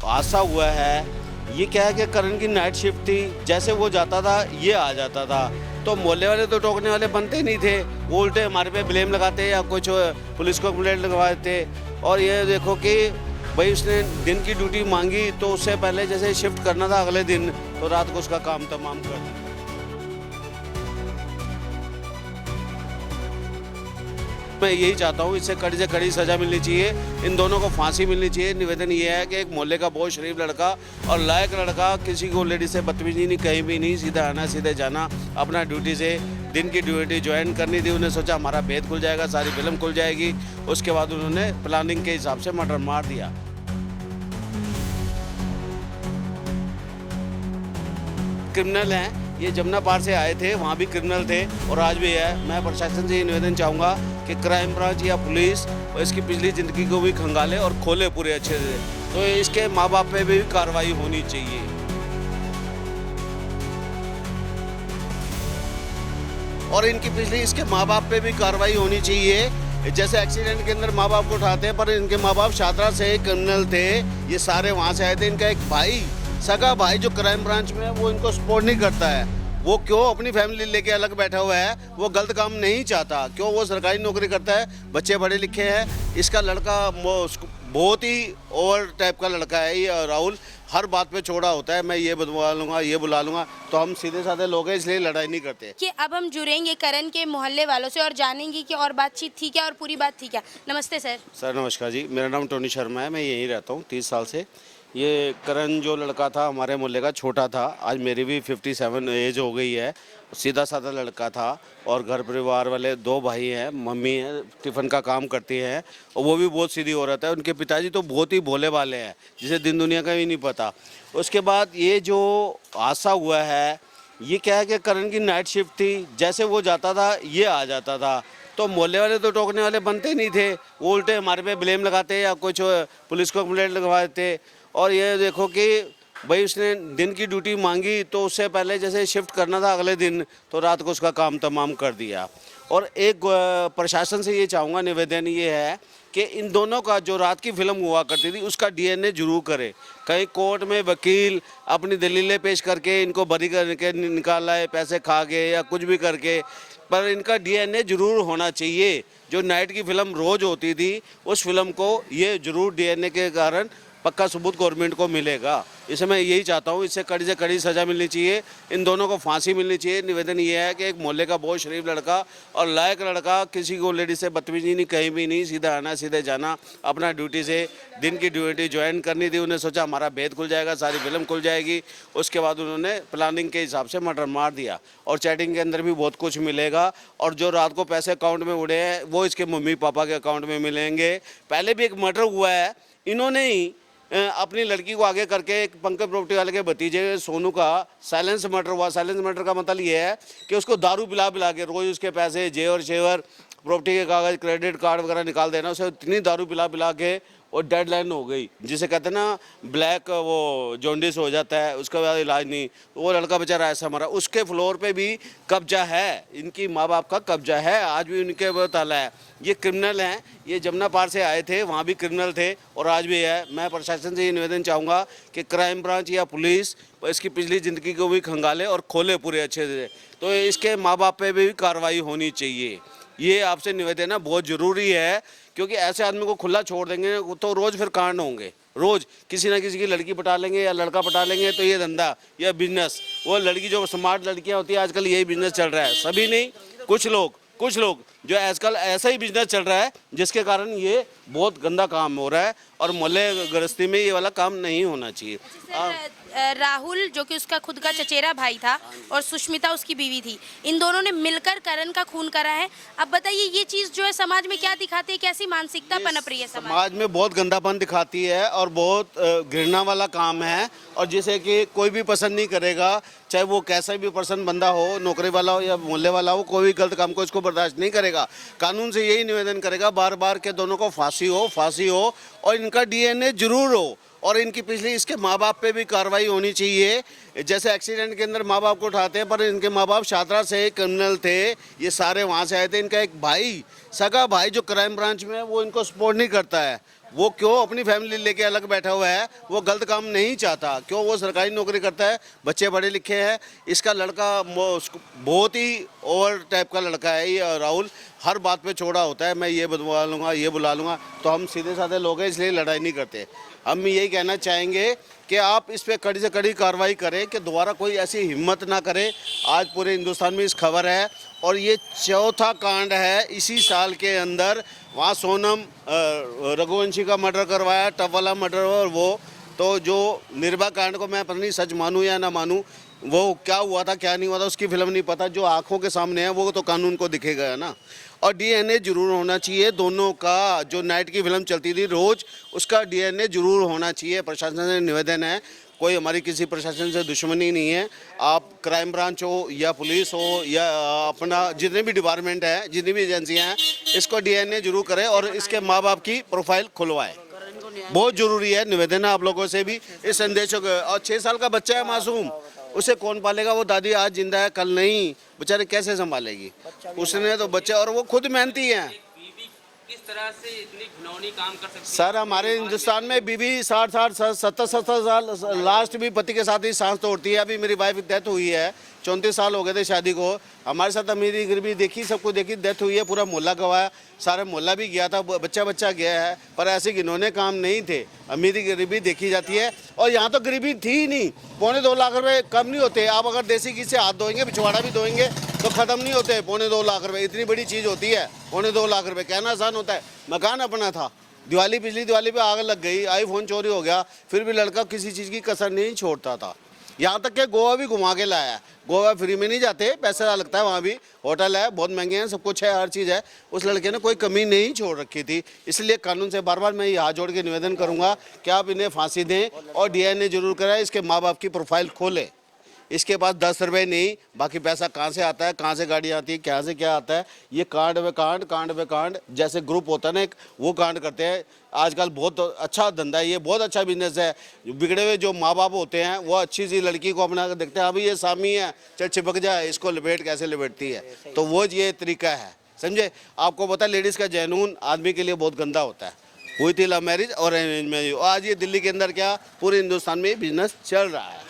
हादसा हुआ है, ये क्या है कि करण की नाइट शिफ्ट थी, जैसे वो जाता था ये आ जाता था, तो मोहल्ले वाले तो टोकने वाले बनते ही नहीं थे। वो उल्टे हमारे पे ब्लेम लगाते या कुछ पुलिस को कंप्लेंट लगवा देते। और ये देखो कि भाई उसने दिन की ड्यूटी मांगी तो उससे पहले जैसे शिफ्ट करना था अगले दिन, तो रात को उसका काम तमाम कर दिया। मैं यही चाहता हूँ, इससे कड़ी से कड़ी सजा मिलनी चाहिए, इन दोनों को फांसी मिलनी चाहिए। निवेदन ये है कि एक मोहल्ले का बहुत शरीफ लड़का और लायक लड़का, किसी को लेडीज से बदतमीजी नहीं, कहीं भी नहीं, सीधा आना सीधे जाना, अपना ड्यूटी से दिन की ड्यूटी ज्वाइन करनी थी। उन्हें सोचा हमारा भेद खुल जाएगा, सारी फिल्म खुल जाएगी। उसके बाद उन्होंने प्लानिंग के हिसाब से मर्डर मार दिया। क्रिमिनल हैं, ये जमुना पार से आए थे, वहाँ भी क्रिमिनल थे और आज भी है। मैं प्रशासन से ये निवेदन चाहूँगा कि क्राइम ब्रांच या पुलिस और इसकी पिछली ज़िंदगी को भी खंगाले और खोले पूरे अच्छे से। तो इसके माँ बाप पे भी कार्रवाई होनी चाहिए। और इनकी पिछली इसके माँ बाप पे भी कार्रवाई होनी चाहिए। जैसे एक्सीडेंट के अंदर माँ बाप को उठाते हैं, पर इनके माँ बाप शादरा से क्रिमिनल थे, ये सारे वहाँ से आए थे। इनका एक भाई, सगा भाई जो क्राइम ब्रांच में है, वो इनको सपोर्ट नहीं करता है। वो क्यों अपनी फैमिली लेके अलग बैठा हुआ है, वो गलत काम नहीं चाहता। क्यों? वो सरकारी नौकरी करता है, बच्चे पढ़े लिखे हैं। इसका लड़का बहुत ही ओवर टाइप का लड़का है ये राहुल, हर बात पे चौड़ा होता है। मैं ये बुलवा लूँगा, ये बुला लूँगा। तो हम सीधे साधे लोग हैं, इसलिए लड़ाई नहीं करते। कि अब हम जुड़ेंगे करण के मोहल्ले वालों से और जानेंगे कि और बातचीत थी क्या और पूरी बात थी क्या। नमस्ते सर। सर नमस्कार जी, मेरा नाम टोनी शर्मा है, मैं यहीं रहता हूँ 30 साल से। ये करण जो लड़का था हमारे मोहल्ले का, छोटा था, आज मेरी भी 57 एज हो गई है। सीधा साधा लड़का था और घर परिवार वाले 2 भाई हैं, मम्मी हैं, टिफ़िन का काम करती हैं और वो भी बहुत सीधी औरत है। उनके पिताजी तो बहुत ही भोले भाले हैं, जिसे दिन दुनिया का भी नहीं पता। उसके बाद ये जो हादसा हुआ है, ये क्या है कि करण की नाइट शिफ्ट थी, जैसे वो जाता था ये आ जाता था, तो मोहल्ले वाले तो टोकने वाले बनते ही नहीं थे। वो उल्टे हमारे पे ब्लेम लगाते या कुछ पुलिस को कंप्लेंट लगवा देते। और ये देखो कि भाई उसने दिन की ड्यूटी मांगी तो उससे पहले जैसे शिफ्ट करना था अगले दिन, तो रात को उसका काम तमाम कर दिया। और एक प्रशासन से ये चाहूँगा, निवेदन ये है कि इन दोनों का जो रात की फिल्म हुआ करती थी उसका डीएनए जरूर करे। कहीं कोर्ट में वकील अपनी दलीलें पेश करके इनको बरी करके निकाल लाए, पैसे खा के या कुछ भी करके, पर इनका डीएनए जरूर होना चाहिए। जो नाइट की फिल्म रोज़ होती थी, उस फिल्म को ये जरूर डीएनए के कारण पक्का सबूत गवर्नमेंट को मिलेगा। इसे मैं यही चाहता हूँ, इससे कड़ी से कड़ी सज़ा मिलनी चाहिए, इन दोनों को फांसी मिलनी चाहिए। निवेदन ये है कि एक मोहल्ले का बहुत शरीफ लड़का और लायक लड़का, किसी को लेडीज से बदतमीजी नहीं, कहीं भी नहीं, सीधा आना सीधे जाना, अपना ड्यूटी से दिन की ड्यूटी ज्वाइन करनी थी। उन्हें सोचा हमारा भेद खुल जाएगा, सारी फिल्म खुल जाएगी। उसके बाद उन्होंने प्लानिंग के हिसाब से मर्डर मार दिया। और चैटिंग के अंदर भी बहुत कुछ मिलेगा। और जो रात को पैसे अकाउंट में उड़े हैं वो इसके मम्मी पापा के अकाउंट में मिलेंगे। पहले भी एक मर्डर हुआ है, इन्होंने ही अपनी लड़की को आगे करके एक पंकज प्रॉपर्टी वाले के भतीजे सोनू का साइलेंस मर्डर हुआ। साइलेंस मर्डर का मतलब ये है कि उसको दारू पिला पिला के रोज़ उसके पैसे, जेवर शेवर, प्रॉपर्टी के कागज़, क्रेडिट कार्ड वगैरह निकाल देना। उसे इतनी दारू पिला पिला के और डेडलाइन हो गई, जिसे कहते हैं ना ब्लैक, वो जॉन्डिस हो जाता है, उसका बाद इलाज नहीं, वो लड़का बेचारा ऐसा मरा। उसके फ्लोर पे भी कब्जा है, इनकी माँ बाप का कब्जा है, आज भी उनके वो ताला है। ये क्रिमिनल हैं, ये जमुना पार से आए थे, वहाँ भी क्रिमिनल थे और आज भी है। मैं प्रशासन से ये निवेदन चाहूँगा कि क्राइम ब्रांच या पुलिस इसकी पिछली ज़िंदगी को भी खंगाले और खोले पूरे अच्छे से। तो इसके माँ बाप पे भी कार्रवाई होनी चाहिए। ये आपसे निवेदन है, बहुत ज़रूरी है, क्योंकि ऐसे आदमी को खुला छोड़ देंगे तो रोज़ फिर कांड होंगे। रोज़ किसी ना किसी की लड़की पटा लेंगे या लड़का पटा लेंगे, तो ये धंधा, यह बिजनेस, वो लड़की जो स्मार्ट लड़कियां होती हैं आजकल, यही बिजनेस चल रहा है। सभी नहीं, कुछ लोग जो आजकल ऐसा ही बिजनेस चल रहा है, जिसके कारण ये बहुत गंदा काम हो रहा है। और मोहल्ले गृहस्थी में ये वाला काम नहीं होना चाहिए। राहुल जो कि उसका खुद का चचेरा भाई था और सुष्मिता उसकी बीवी थी, इन दोनों ने मिलकर करण का खून करा है। अब बताइए ये चीज़ जो है समाज में क्या दिखाती है, कैसी मानसिकता पनप रही है समाज में? बहुत गंदापन दिखाती है और बहुत घृणा वाला काम है, और जिसे कि कोई भी पसंद नहीं करेगा, चाहे वो कैसा भी पर्सन बंदा हो, नौकरी वाला हो या मोहल्ले वाला हो, कोई भी गलत काम को इसको बर्दाश्त नहीं करेगा। कानून से यही निवेदन करेगा बार बार के दोनों को फांसी हो और इनका डीएनए जरूर हो। और इनकी पिछली इसके माँ बाप पे भी कार्रवाई होनी चाहिए। जैसे एक्सीडेंट के अंदर माँ बाप को उठाते हैं, पर इनके माँ बाप शादरा से क्रिमिनल थे, ये सारे वहाँ से आए थे। इनका एक भाई, सगा भाई जो क्राइम ब्रांच में है, वो इनको सपोर्ट नहीं करता है। वो क्यों अपनी फैमिली लेके अलग बैठा हुआ है, वो गलत काम नहीं चाहता, क्यों वो सरकारी नौकरी करता है, बच्चे पढ़े लिखे हैं। इसका लड़का बहुत ही ओवर टाइप का लड़का है ये राहुल, हर बात पे छोड़ा होता है, मैं ये बुलवा लूँगा, ये बुला लूँगा। तो हम सीधे साधे लोग हैं, इसलिए लड़ाई नहीं करते। हम यही कहना चाहेंगे कि आप इस पे कड़ी से कड़ी कार्रवाई करें कि दोबारा कोई ऐसी हिम्मत ना करे। आज पूरे हिंदुस्तान में इस खबर है और ये चौथा कांड है इसी साल के अंदर। वहाँ सोनम रघुवंशी का मर्डर करवाया, टप वाला मर्डर, और वो तो जो निर्भया कांड को मैं पता नहीं सच मानूं या ना मानूं, वो क्या हुआ था क्या नहीं हुआ था उसकी फिल्म नहीं पता, जो आंखों के सामने है वो तो कानून को दिखेगा है ना। और डीएनए जरूर होना चाहिए दोनों का, जो नाइट की फिल्म चलती थी रोज, उसका डीएनए जरूर होना चाहिए। प्रशासन से निवेदन है, कोई हमारी किसी प्रशासन से दुश्मनी नहीं है। आप क्राइम ब्रांच हो या पुलिस हो या अपना जितने भी डिपार्टमेंट है, जितनी भी एजेंसियां हैं, इसको डीएनए जरूर करें और इसके माँ बाप की प्रोफाइल खुलवाएं, बहुत जरूरी है। निवेदन है आप लोगों से भी इस संदेशों को। और 6 साल का बच्चा है मासूम, उसे कौन पालेगा? वो दादी आज जिंदा है कल नहीं, बेचारे कैसे संभालेगी? उसने तो बच्चे, और वो खुद मेहनती हैं। किस तरह से इतनी घिनौनी काम कर सकती है? सर हमारे हिंदुस्तान में बीवी 60 70 साल लास्ट भी पति के साथ ही सांस तोड़ती है। अभी मेरी वाइफ डेथ हुई है, 34 साल हो गए थे शादी को। हमारे साथ अमीरी गरीबी देखी, सब कुछ देखी, डेथ हुई है, पूरा मोहल्ला गवाया, सारा मोहल्ला भी गया था, बच्चा गया है। पर ऐसे घिनौने काम नहीं थे, अमीरी गरीबी देखी जाती है। और यहाँ तो गरीबी थी ही नहीं, 2.25 लाख रुपए कम नहीं होते। आप अगर देसी घी से हाथ धोएंगे, पिछवाड़ा भी धोएंगे तो ख़त्म नहीं होते 2.25 लाख रुपए। इतनी बड़ी चीज़ होती है 2.25 लाख रुपए, कहना आसान होता है। मकान अपना था, दिवाली पिछली दिवाली पे आग लग गई, आईफोन चोरी हो गया, फिर भी लड़का किसी चीज़ की कसर नहीं छोड़ता था। यहाँ तक कि गोवा भी घुमा के लाया। गोवा फ्री में नहीं जाते, पैसा लगता है, वहाँ भी होटल है, बहुत महंगे हैं, सब कुछ है, हर चीज़ है। उस लड़के ने कोई कमी नहीं छोड़ रखी थी। इसलिए कानून से बार बार मैं ये हाथ जोड़ के निवेदन करूँगा कि आप इन्हें फांसी दें और डीएनए जरूर कराएं, इसके माँ बाप की प्रोफाइल खोलें। इसके पास 10 रुपये नहीं, बाकी पैसा कहाँ से आता है, कहाँ से गाड़ी आती है, क्या से क्या आता है, ये कांड पे कांड, कांड पे कांड, जैसे ग्रुप होता है ना एक, वो कांड करते हैं। आजकल बहुत अच्छा धंधा है, ये बहुत अच्छा बिजनेस है। बिगड़े हुए जो माँ बाप होते हैं वो अच्छी सी लड़की को अपना देखते हैं, अभी ये सामी है, चल चिपक जाए, इसको लपेट कैसे लपेटती है, तो वो ये तरीका है, समझे। आपको पता है लेडीज़ का जनून आदमी के लिए बहुत गंदा होता है। हुई थी लव मैरिज और अरेंज मैरिज, आज ये दिल्ली के अंदर क्या पूरे हिंदुस्तान में बिजनेस चल रहा है।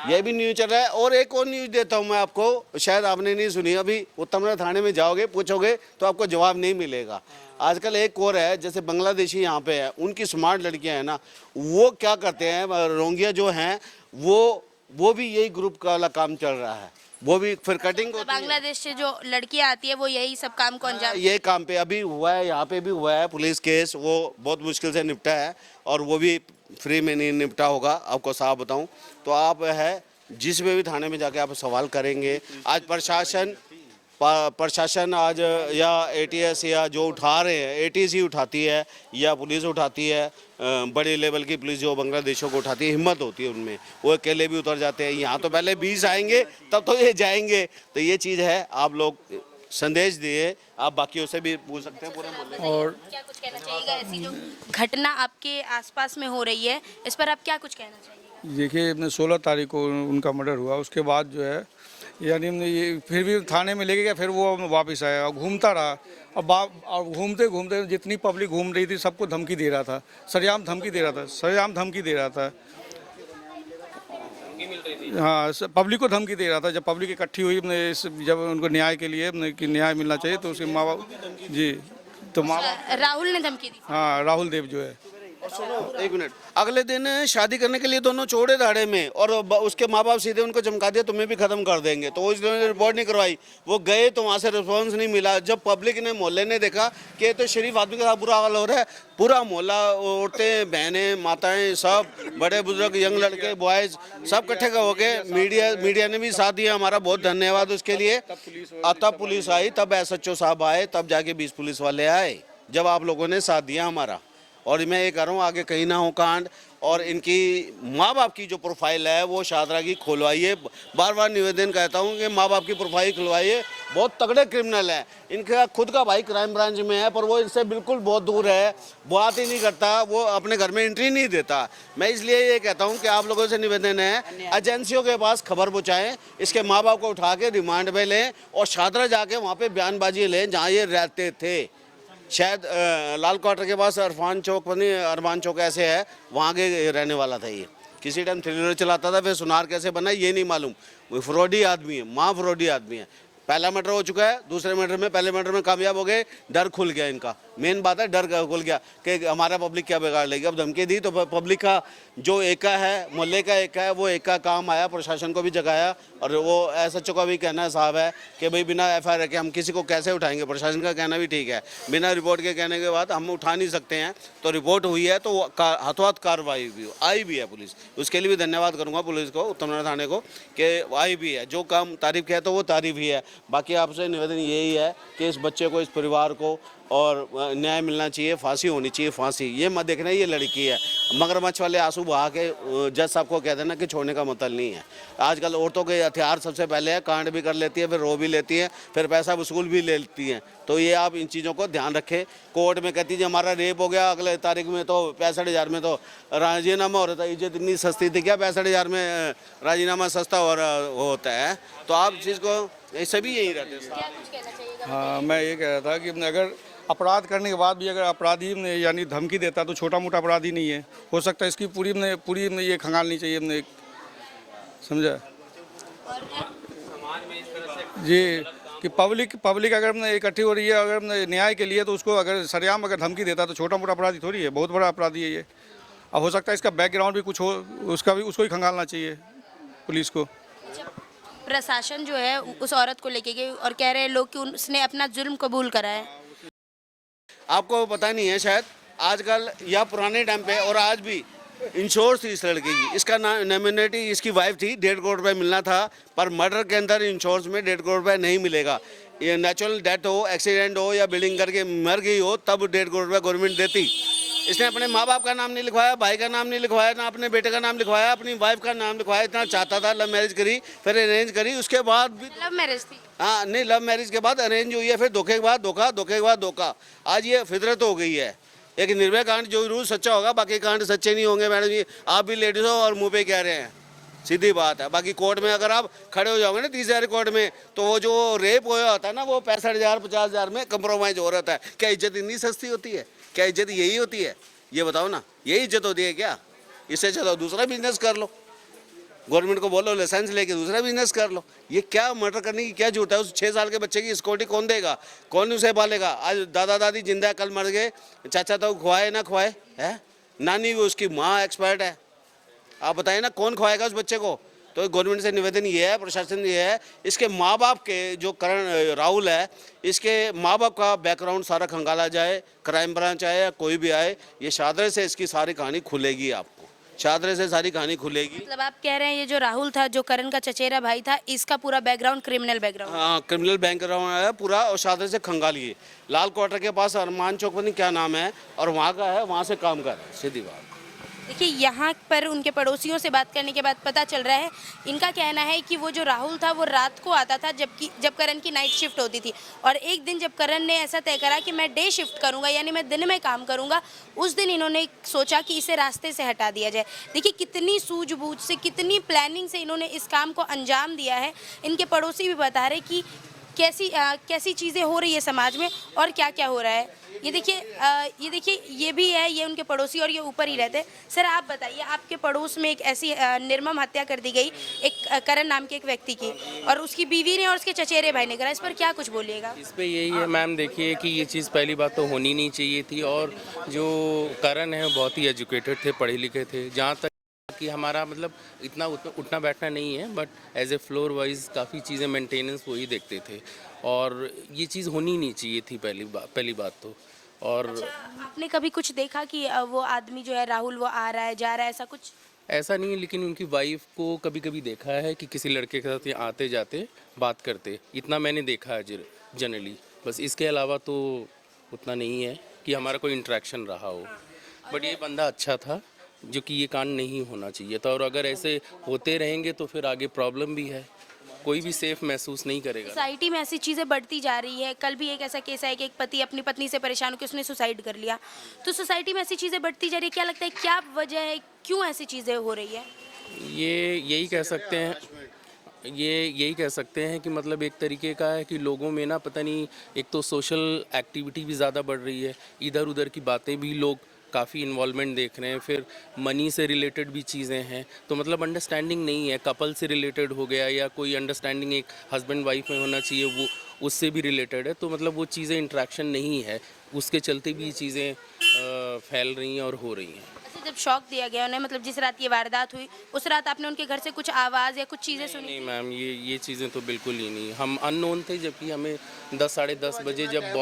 ये भी न्यूज चल रहा है। और एक और न्यूज देता हूँ मैं आपको, शायद आपने नहीं सुनी। अभी उत्तम थाने में जाओगे, पूछोगे तो आपको जवाब नहीं मिलेगा। आजकल एक और है, जैसे बांग्लादेशी यहाँ पे है, उनकी स्मार्ट लड़कियाँ हैं ना, वो क्या करते हैं, रोहिंग्या जो हैं वो भी यही ग्रुप का वाला काम चल रहा है। वो भी फिर कटिंग होती है। बांग्लादेश से जो लड़कियां आती है वो यही सब काम को अंजाम, ये काम पे अभी हुआ है, यहाँ पे भी हुआ है पुलिस केस, वो बहुत मुश्किल से निपटा है और वो भी फ्री में नहीं निपटा होगा, आपको साफ बताऊं तो। आप है जिस में भी थाने में जाके आप सवाल करेंगे, आज प्रशासन आज या एटीएस या जो उठा रहे हैं, एटीएस ही उठाती है या पुलिस उठाती है, बड़े लेवल की पुलिस जो बांग्लादेशों को उठाती है, हिम्मत होती है उनमें, वो अकेले भी उतर जाते हैं। यहाँ तो पहले 20 आएंगे तब तो ये जाएंगे, तो ये चीज़ है। आप लोग संदेश दिए, आप बाकियों से भी पूछ सकते हैं पूरे मोहल्ले। और क्या कुछ कहना चाहिएगा, ऐसी जो घटना आपके आसपास में हो रही है इस पर आप क्या कुछ कहना चाहिएगा? देखिए 16 तारीख को उनका मर्डर हुआ, उसके बाद जो है यानी ये फिर भी थाने में लेके गया, फिर वो वापस आया और घूमता रहा। अब घूमते घूमते जितनी पब्लिक घूम रही थी सबको धमकी दे रहा था, सरेआम धमकी दे रहा था। हाँ, पब्लिक को धमकी दे रहा था। जब पब्लिक इकट्ठी हुई जब उनको न्याय के लिए कि न्याय मिलना चाहिए, तो उसके माँ बाप जी, तो माँ बाप राहुल ने धमकी दी? हाँ, राहुल देव जो है। और सुनो एक मिनट, अगले दिन शादी करने के लिए दोनों छोड़े धाड़े में, और उसके माँ बाप सीधे उनको चमका दिया, तुम्हें भी खत्म कर देंगे। तो उसने रिपोर्ट नहीं करवाई, वो गए तो वहाँ से रिस्पॉन्स नहीं मिला। जब पब्लिक ने, मोहल्ले ने देखा कि ये तो शरीफ आदमी के साथ बुरा हाल हो रहा है, पूरा मोहल्ला, औरतें, बहनें, माताएं, सब बड़े बुजुर्ग, यंग लड़के, बॉयज़, सब इकट्ठे हो गए। मीडिया ने भी साथ दिया, हमारा बहुत धन्यवाद उसके लिए। तब पुलिस आई, तब SHO साहब आए, तब जाके 20 पुलिस वाले आए, जब आप लोगों ने साथ दिया हमारा। और मैं ये कह रहा हूँ आगे कहीं ना हो कांड, और इनकी माँ बाप की जो प्रोफाइल है वो शादरा की खुलवाइए। बार बार निवेदन कहता हूँ कि माँ बाप की प्रोफाइल खुलवाइए, बहुत तगड़े क्रिमिनल हैं। इनका खुद का भाई क्राइम ब्रांच में है, पर वो इनसे बिल्कुल बहुत दूर है, बात ही नहीं करता, वो अपने घर में एंट्री नहीं देता। मैं इसलिए ये कहता हूँ कि आप लोगों से निवेदन है, एजेंसियों के पास खबर पहुँचाएँ, इसके माँ बाप को उठा के रिमांड पे लें और शादरा जाके वहाँ पर बयानबाजी लें जहाँ ये रहते थे। शायद लाल क्वार्टर के पास अरफान चौक, पता नहीं अरमान चौक ऐसे है, वहाँ के रहने वाला था ये। किसी टाइम थ्री व्हीलर चलाता था, फिर सुनार कैसे बना ये नहीं मालूम। वो फ्रॉडी आदमी है, माँ फ्रॉडी आदमी है। पहला मैटर हो चुका है, दूसरे मैटर में, पहले मैटर में कामयाब हो गए, डर खुल गया इनका। मेन बात है डर खुल गया कि हमारा पब्लिक क्या बिगाड़ लेगी। अब धमकी दी तो पब्लिक का जो एका है, मोहल्ले का एका है, वो एका काम आया, प्रशासन को भी जगाया। और वो एसएचओ का भी कहना है साहब है कि भाई बिना एफआईआर के हम किसी को कैसे उठाएंगे। प्रशासन का कहना भी ठीक है, बिना रिपोर्ट के कहने के बाद हम उठा नहीं सकते हैं। तो रिपोर्ट हुई है तो हाथों हाथ कार्रवाई भी आई भी है पुलिस। उसके लिए भी धन्यवाद करूँगा पुलिस को, उत्तम नगर थाने को, कि आई भी है। जो काम तारीफ किया तो वो तारीफ ही है। बाकी आपसे निवेदन यही है कि इस बच्चे को, इस परिवार को और न्याय मिलना चाहिए, फांसी होनी चाहिए, फांसी। ये मत देखना ये लड़की है, मगरमच्छ वाले आंसू बहा के जज साहब को कह देना कि छोड़ने का मतलब नहीं है। आजकल औरतों के हथियार सबसे पहले है, कांड भी कर लेती है, फिर रो भी लेती है, फिर पैसा वसूल भी ले लेती हैं। तो ये आप इन चीज़ों को ध्यान रखें। कोर्ट में कहती है हमारा रेप हो गया, अगले तारीख में तो 65,000 में तो राजीनामा हो रहा था। इज्जत इतनी सस्ती थी क्या 65,000 में राजीनामा सस्ता होता है? तो आप इस चीज़ को, ये सभी यही रहते हैं। क्या कुछ कहना चाहिएगा? हाँ, मैं ये कह रहा था कि अगर अपराध करने के बाद भी अगर अपराधी ने यानी धमकी देता तो छोटा मोटा अपराधी नहीं है, हो सकता है इसकी पूरी ये खंगालनी चाहिए हमने, समझा समाज में इस तरह से जी। कि पब्लिक अगर हमने इकट्ठी हो रही है, अगर हमने न्याय के लिए, तो उसको अगर सरेआम अगर धमकी देता तो छोटा मोटा अपराधी थोड़ी है, बहुत बड़ा अपराधी है ये। अब हो सकता है इसका बैकग्राउंड भी कुछ हो, उसको ही खंगालना चाहिए पुलिस को। प्रशासन जो है उस औरत को लेके गए और कह रहे हैं लोग कि उसने अपना जुर्म कबूल करा है। आपको पता नहीं है शायद, आजकल या पुराने टाइम पे और आज भी इंश्योरेंस थी इस लड़के की। इसका नॉमिनेटी इसकी वाइफ थी, 1.5 करोड़ रुपये मिलना था, पर मर्डर के अंदर इंश्योरेंस में 1.5 करोड़ रुपये नहीं मिलेगा। ये नेचुरल डेथ हो, एक्सीडेंट हो या बिल्डिंग करके मर गई हो, तब 1.5 करोड़ रुपये गवर्नमेंट देती। इसने अपने माँ बाप का नाम नहीं लिखवाया, भाई का नाम नहीं लिखवाया, ना अपने बेटे का नाम लिखवाया, अपनी वाइफ का नाम लिखवाया। इतना चाहता था, लव मैरिज करी, फिर अरेंज करी, उसके बाद भी लव मैरिज थी। हाँ नहीं, लव मैरिज के बाद अरेंज हुई है, फिर धोखे के बाद धोखा, धोखे के बाद धोखा। आज ये फितरत हो गई है। एक निर्भया कांड जो रूल सच्चा होगा, बाकी कांड सच्चे नहीं होंगे। मैडम जी आप भी लेडीज हो और मुंह पे कह रहे हैं, सीधी बात है। बाकी कोर्ट में अगर आप खड़े हो जाओगे ना 30,000 कोर्ट में, तो वो जो रेप होया होता है ना, वो 65,000 50,000 में कंप्रोमाइज हो रहा है। क्या इज्जत इतनी सस्ती होती है? क्या इज्जत यही होती है? ये बताओ ना, यही इज्जत होती है क्या? इससे चलो दूसरा बिजनेस कर लो, गवर्नमेंट को बोलो लाइसेंस लेके दूसरा बिजनेस कर लो। ये क्या मर्डर करने की क्या जरूरत है? उस 6 साल के बच्चे की सिक्योरिटी कौन देगा? कौन उसे पालेगा? आज दादा दादी जिंदा है, कल मर गए, चाचा तो खुआए ना खुआए है, नानी भी उसकी माँ एक्सपर्ट है। आप बताइए ना कौन खुआएगा उस बच्चे को? तो गवर्नमेंट से निवेदन ये है, प्रशासन ये है, इसके माँ बाप के जो करण राहुल है, इसके माँ बाप का बैकग्राउंड सारा खंगाला जाए, क्राइम ब्रांच आए या कोई भी आए, ये शादरे से इसकी सारी कहानी खुलेगी। आपको शादरे से सारी कहानी खुलेगी। मतलब आप कह रहे हैं ये जो राहुल था, जो करण का चचेरा भाई था, इसका पूरा बैकग्राउंड क्रिमिनल बैकग्राउंड। हाँ, क्रिमिनल बैकग्राउंड है पूरा, और शादरे से खंगालिए। लाल क्वार्टर के पास अरमान चौक पर नहीं क्या नाम है, और वहाँ का है, वहाँ से काम कर रहा है, सीधी बात। देखिए यहाँ पर उनके पड़ोसियों से बात करने के बाद पता चल रहा है, इनका कहना है कि वो जो राहुल था वो रात को आता था, जब करण की नाइट शिफ्ट होती थी। और एक दिन जब करण ने ऐसा तय करा कि मैं डे शिफ्ट करूंगा, यानी मैं दिन में काम करूंगा, उस दिन इन्होंने सोचा कि इसे रास्ते से हटा दिया जाए। देखिए कितनी सूझबूझ से, कितनी प्लानिंग से इन्होंने इस काम को अंजाम दिया है। इनके पड़ोसी भी बता रहे कि कैसी चीज़ें हो रही है समाज में और क्या क्या हो रहा है। ये देखिए ये भी है, ये उनके पड़ोसी और ये ऊपर ही रहते हैं। सर आप बताइए, आपके पड़ोस में एक ऐसी निर्मम हत्या कर दी गई एक करण नाम के एक व्यक्ति की, और उसकी बीवी ने और उसके चचेरे भाई ने करा, इस पर क्या कुछ बोलिएगा? इस पे यही है मैम, देखिए कि ये चीज़ पहली बात तो होनी नहीं चाहिए थी। और जो करण है बहुत ही एजुकेटेड थे, पढ़े लिखे थे। जहाँ तक कि हमारा मतलब इतना उठना बैठना नहीं है, but as a floor wise काफ़ी चीज़ें मेंटेनेंस वो ही देखते थे, और ये चीज़ होनी नहीं चाहिए थी पहली बात तो। और आपने कभी कुछ देखा कि वो आदमी जो है राहुल वो आ रहा है जा रहा है, ऐसा कुछ? ऐसा नहीं है, लेकिन उनकी वाइफ को कभी कभी देखा है कि किसी लड़के के साथ ये आते जाते बात करते, इतना मैंने देखा है जनरली। बस इसके अलावा तो उतना नहीं है कि हमारा कोई इंटरेक्शन रहा हो। बट ये बंदा अच्छा था, जो कि ये कांड नहीं होना चाहिए था। और अगर ऐसे होते रहेंगे तो फिर आगे प्रॉब्लम भी है, कोई भी सेफ महसूस नहीं करेगा। सोसाइटी में ऐसी चीज़ें बढ़ती जा रही है। कल भी एक ऐसा केस है कि एक पति अपनी पत्नी से परेशान होकर उसने सुसाइड कर लिया। तो सोसाइटी में ऐसी चीज़ें बढ़ती जा रही है, क्या लगता है क्या वजह है, क्यों ऐसी चीज़ें हो रही है? ये यही कह सकते हैं, ये यही कह सकते हैं कि मतलब एक तरीके का है कि लोगों में ना पता नहीं, एक तो सोशल एक्टिविटी भी ज़्यादा बढ़ रही है, इधर उधर की बातें भी लोग काफ़ी इन्वॉल्वमेंट देख रहे हैं, फिर मनी से रिलेटेड भी चीज़ें हैं, तो मतलब अंडरस्टैंडिंग नहीं है, कपल से रिलेटेड हो गया या कोई अंडरस्टैंडिंग एक हस्बैंड वाइफ में होना चाहिए, वो उससे भी रिलेटेड है, तो मतलब वो चीज़ें इंट्रैक्शन नहीं है, उसके चलते भी ये चीज़ें फैल रही हैं और हो रही हैं। अच्छा, जब शॉक दिया गया उन्हें, मतलब जिस रात ये वारदात हुई उस रात आपने उनके घर से कुछ आवाज़ या कुछ चीज़ें सुनी? नहीं मैम, ये चीज़ें तो बिल्कुल ही नहीं, हम अननोन थे, जबकि हमें 10 साढ़े 10 बजे जब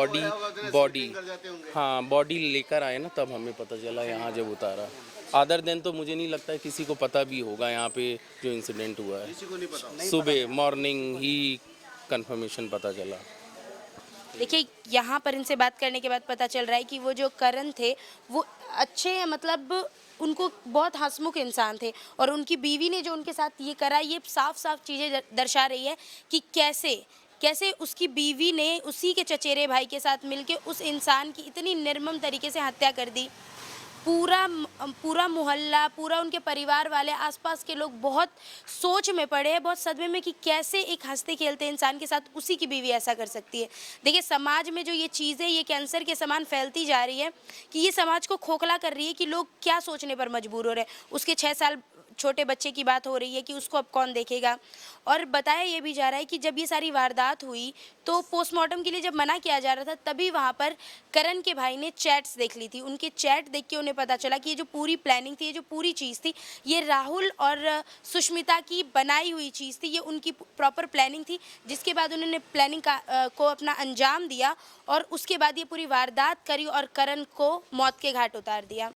बॉडी लेकर आए ना, तब हमें पता चला यहाँ जब उतारा। अदर देन तो मुझे नहीं लगता है किसी को पता भी होगा यहाँ पे जो इंसिडेंट हुआ है, सुबह मॉर्निंग ही कंफर्मेशन पता चला। देखिए, यहाँ पर इनसे बात करने के बाद पता चल रहा है कि वो जो करण थे वो अच्छे हैं, मतलब उनको बहुत हंसमुख इंसान थे, और उनकी बीवी ने जो उनके साथ ये करा, ये साफ साफ चीज़ें दर्शा रही है कि कैसे उसकी बीवी ने उसी के चचेरे भाई के साथ मिलके उस इंसान की इतनी निर्मम तरीके से हत्या कर दी। पूरा मोहल्ला, पूरा उनके परिवार वाले, आसपास के लोग बहुत सोच में पड़े हैं, बहुत सदमे में कि कैसे एक हंसते खेलते इंसान के साथ उसी की बीवी ऐसा कर सकती है। देखिए, समाज में जो ये चीज़ें ये कैंसर के समान फैलती जा रही है कि ये समाज को खोखला कर रही है कि लोग क्या सोचने पर मजबूर हो रहे हैं। उसके 6 साल छोटे बच्चे की बात हो रही है कि उसको अब कौन देखेगा। और बताया ये भी जा रहा है कि जब ये सारी वारदात हुई तो पोस्टमार्टम के लिए जब मना किया जा रहा था, तभी वहाँ पर करण के भाई ने चैट्स देख ली थी। उनके चैट देख के उन्हें पता चला कि ये जो पूरी प्लानिंग थी, ये जो पूरी चीज़ थी, ये राहुल और सुष्मिता की बनाई हुई चीज़ थी, ये उनकी प्रॉपर प्लानिंग थी, जिसके बाद उन्होंने प्लानिंग को अपना अंजाम दिया और उसके बाद ये पूरी वारदात करी और करण को मौत के घाट उतार दिया।